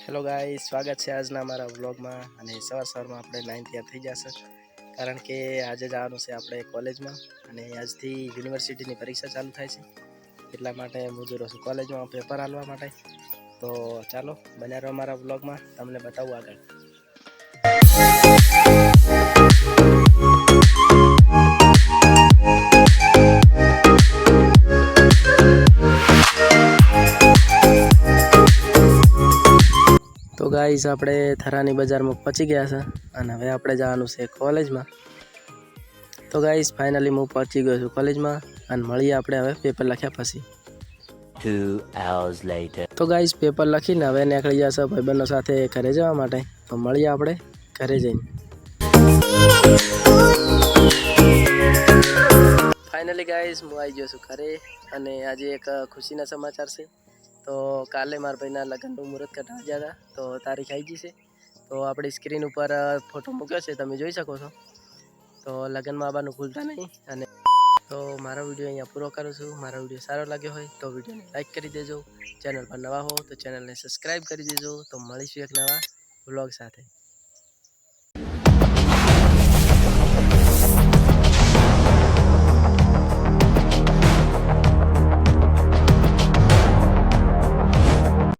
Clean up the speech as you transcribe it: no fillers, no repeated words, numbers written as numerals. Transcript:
Hello guys, સ્વાગત છે આજના અમારા વ્લોગમાં. અને સવારમાં આપણે 9 તૈયાર થઈ જશે, કારણ કે આજે જવાનું છે આપણે કોલેજમાં. અને આજથી યુનિવર્સિટીની પરીક્ષા ચાલુ થાય છે, એટલા માટે હું જઈ રહ્યો છું કોલેજમાં પેપર આપવા માટે. તો ચાલો બન્યા રહો અમારા વ્લોગમાં, તમને બતાવું આગળ. તો ગાઈસ, આપણે થરાની બજારમાં પહોંચી ગયા છે અને હવે આપણે જવાનું છે કોલેજમાં. તો ગાઈસ, ફાઇનલી હું પહોંચી ગયો છું કોલેજમાં અને મળીએ આપણે હવે પેપર લખ્યા પછી. 2 hours later. તો ગાઈસ, પેપર લખીને હવે નીકળી જશે ભાઈબંધો સાથે ઘરે જવા માટે. તો મળીએ આપણે ઘરે જઈને. ફાઇનલી ગાઈસ, હું આવી ગયો છું ઘરે. અને આજે એક ખુશીના સમાચાર છે. તો કાલે મારા ભાઈના લગ્નનું મુહૂર્ત કઢાવા ગયા હતા, તો તારીખ આવી ગઈ છે. તો આપણી સ્ક્રીન ઉપર ફોટો મૂક્યો છે, તમે જોઈ શકો છો. તો લગ્નમાં આવવાનું ભૂલતા નહીં. અને તો મારો વિડીયો અહીંયા પૂરો કરું છું. મારો વિડીયો સારો લાગ્યો હોય તો વિડીયોને લાઈક કરી દેજો. ચેનલ પર નવા હો તો ચેનલને સબસ્ક્રાઈબ કરી દેજો. તો મળીશું એક નવા વ્લોગ સાથે.